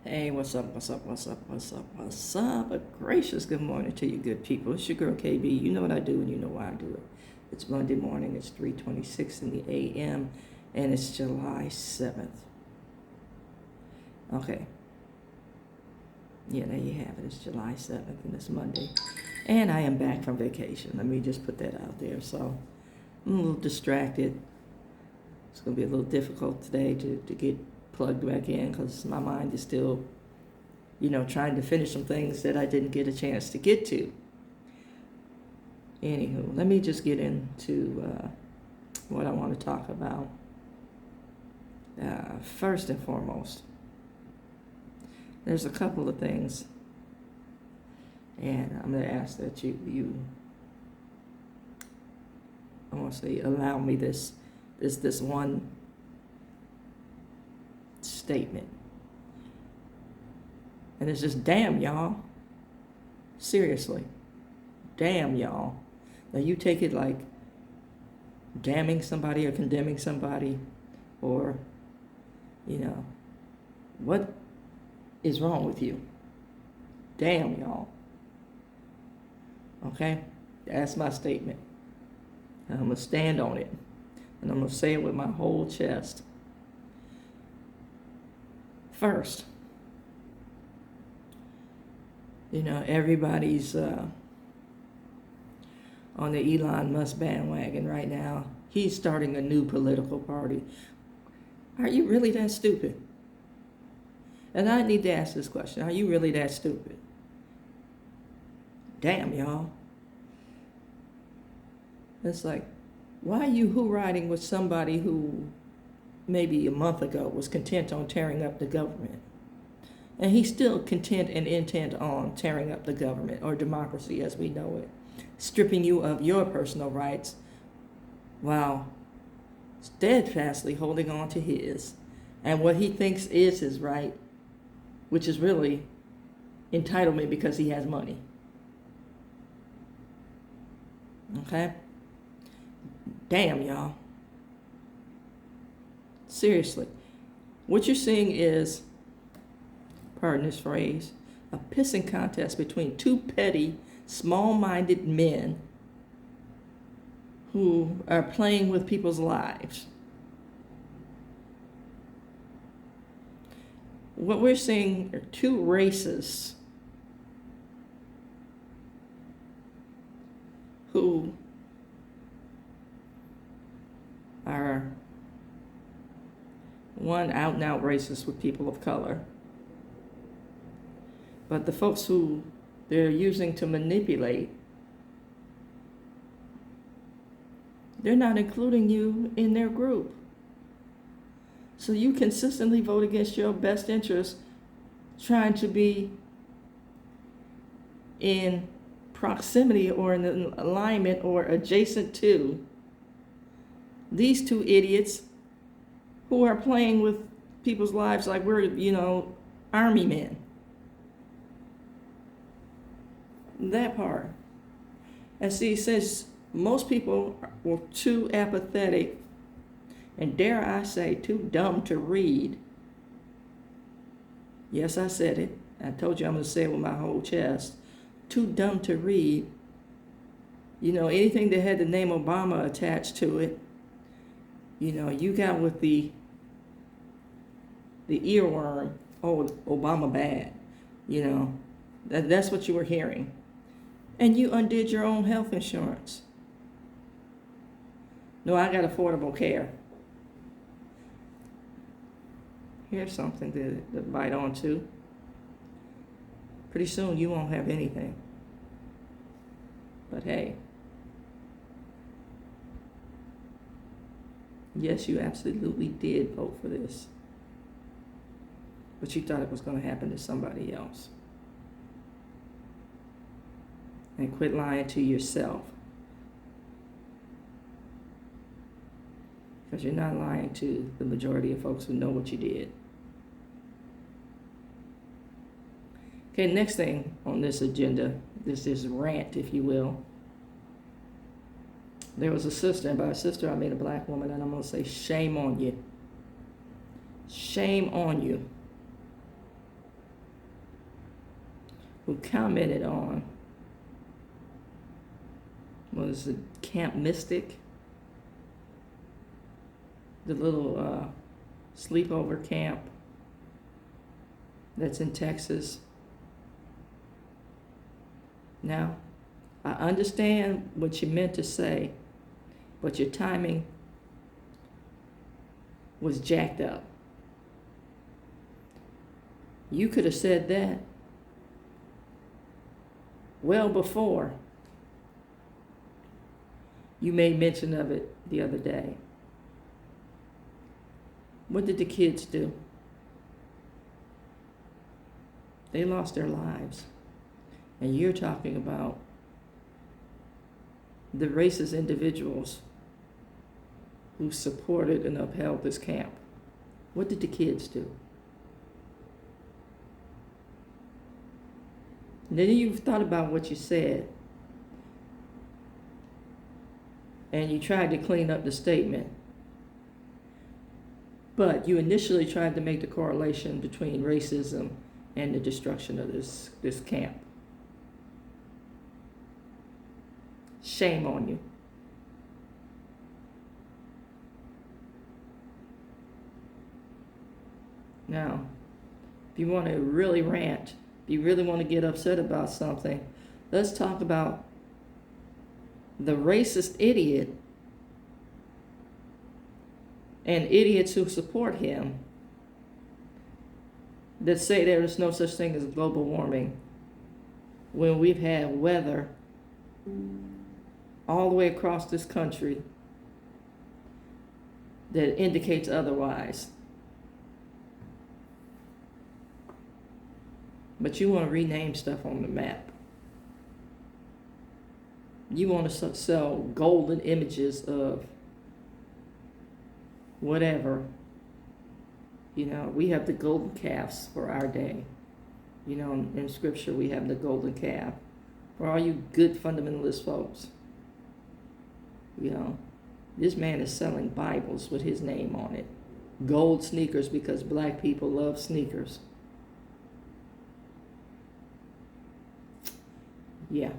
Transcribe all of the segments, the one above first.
Hey, what's up, what's up, what's up, what's up, what's up? A gracious good morning to you good people. It's your girl KB. You know what I do and you know why I do it. It's Monday morning, it's 3:26 in the AM, and it's July 7th. Okay. Yeah, there you have it. It's July 7th and it's Monday. And I am back from vacation. Let me just put that out there. So I'm a little distracted. It's going to be a little difficult today to get plugged back in because my mind is still, trying to finish some things that I didn't get a chance to get to. Anywho, let me just get into what I want to talk about. First and foremost, there's a couple of things, and I'm going to ask that I want to say, allow me this one statement. And it's just, damn, y'all. Seriously. Damn, y'all. Now you take it like damning somebody or condemning somebody or, what is wrong with you? Damn, y'all. Okay? That's my statement. And I'm going to stand on it. And I'm going to say it with my whole chest. First, everybody's on the Elon Musk bandwagon right now. He's starting a new political party. Are you really that stupid? And I need to ask this question. Are you really that stupid? Damn, y'all. It's like, why are you riding with somebody who maybe a month ago was content on tearing up the government? And he's still content and intent on tearing up the government or democracy as we know it, stripping you of your personal rights while steadfastly holding on to his and what he thinks is his right, which is really entitlement because he has money. Okay? Damn, y'all. Seriously. What you're seeing is, pardon this phrase, a pissing contest between two petty, small-minded men who are playing with people's lives. What we're seeing are two racists who are one out and out racist with people of color. But the folks who they're using to manipulate, they're not including you in their group. So you consistently vote against your best interests, trying to be in proximity or in alignment or adjacent to these two idiots who are playing with people's lives like we're, army men. That part. And see, since most people were too apathetic and, dare I say, too dumb to read. Yes, I said it. I told you I'm going to say it with my whole chest. Too dumb to read. Anything that had the name Obama attached to it, you got with the earworm, oh, Obama bad. That's what you were hearing. And you undid your own health insurance. No, I got affordable care. Here's something to bite on to. Pretty soon you won't have anything. But hey, yes, you absolutely did vote for this. But you thought it was going to happen to somebody else. And quit lying to yourself. Because you're not lying to the majority of folks who know what you did. Okay, next thing on this agenda, this rant, if you will. There was a sister, and by a sister I mean a black woman, and I'm going to say shame on you. Shame on you. who commented on, was it Camp Mystic? The little sleepover camp that's in Texas. Now, I understand what you meant to say, but your timing was jacked up. You could have said that well before you made mention of it the other day. What did the kids do? They lost their lives. And you're talking about the racist individuals who supported and upheld this camp. What did the kids do? And then you've thought about what you said, and you tried to clean up the statement. But you initially tried to make the correlation between racism and the destruction of this camp. Shame on you. Now, if you want to really rant, if you really want to get upset about something, let's talk about the racist idiot and idiots who support him that say there is no such thing as global warming when we've had weather all the way across this country that indicates otherwise. But you want to rename stuff on the map. You want to sell golden images of whatever. You know, we have the golden calves for our day. You know, in scripture we have the golden calf. For all you good fundamentalist folks, you know, this man is selling Bibles with his name on it. Gold sneakers because black people love sneakers. Yeah.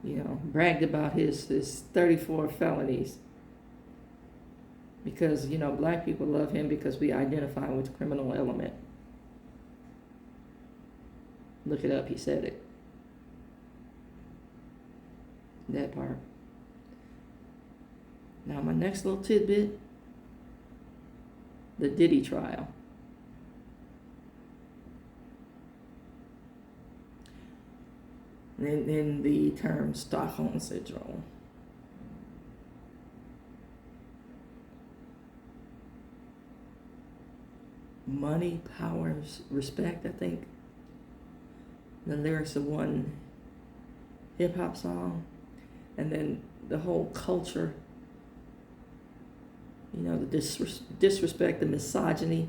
You know, bragged about his 34 felonies. Because, you know, black people love him because we identify with the criminal element. Look it up, he said it. That part. Now my next little tidbit, the Diddy trial. In the term Stockholm Syndrome. Money, power, respect, I think. The lyrics of one hip hop song. And then the whole culture, you know, the disrespect, the misogyny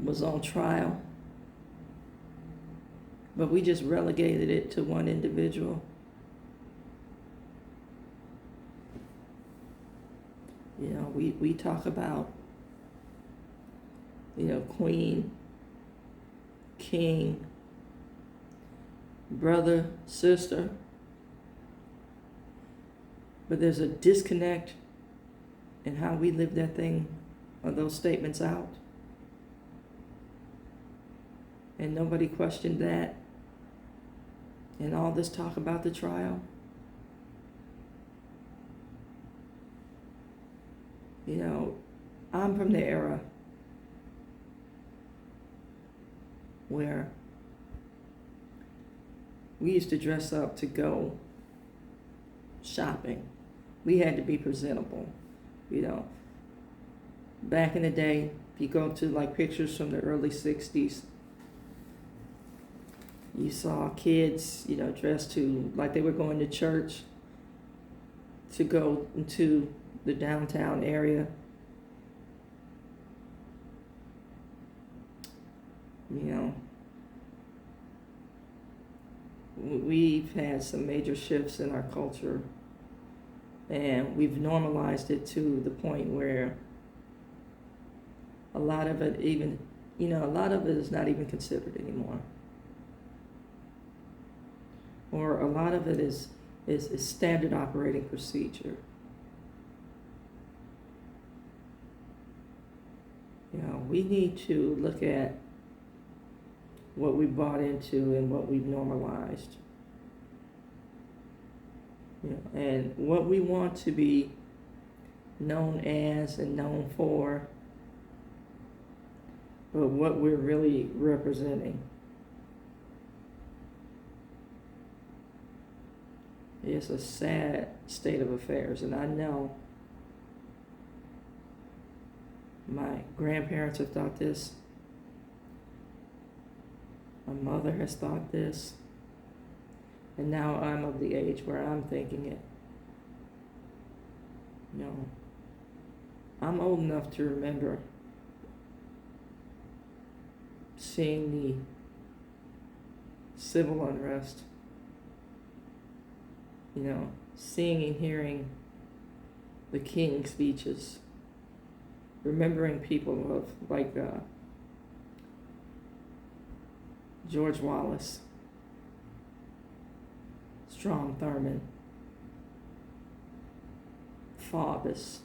was on trial. But we just relegated it to one individual. You know, we talk about, you know, queen, king, brother, sister. But there's a disconnect in how we live that thing, or those statements out. And nobody questioned that. And all this talk about the trial. You know, I'm from the era where we used to dress up to go shopping. We had to be presentable, you know. Back in the day, if you go to like pictures from the early 60s, you saw kids, you know, dressed to like they were going to church to go into the downtown area. You know, we've had some major shifts in our culture, and we've normalized it to the point where a lot of it even You know, a lot of it is not even considered anymore. Or a lot of it is standard operating procedure. You know, we need to look at what we bought into and what we've normalized. You know, and what we want to be known as and known for, but what we're really representing. It's a sad state of affairs, and I know my grandparents have thought this, my mother has thought this, and now I'm of the age where I'm thinking it. You know, I'm old enough to remember seeing the civil unrest, you know, seeing and hearing the King speeches, remembering people of like George Wallace, Strom Thurmond, Faubus,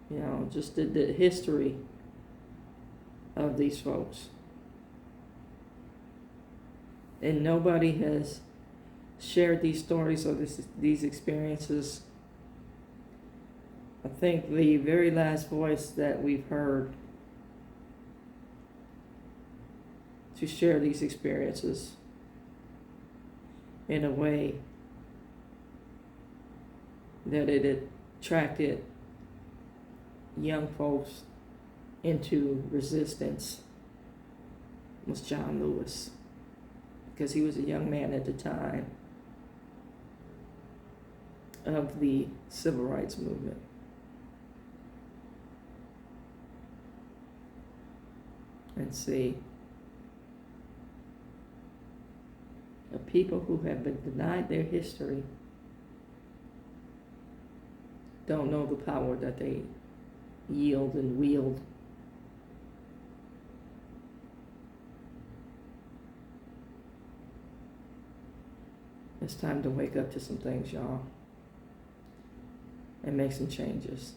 you know, just the history of these folks. And nobody has shared these stories or these experiences. I think the very last voice that we've heard to share these experiences in a way that it attracted young folks into resistance was John Lewis, because he was a young man at the time of the civil rights movement. And see, the people who have been denied their history don't know the power that they yield and wield. It's time to wake up to some things, y'all, and make some changes.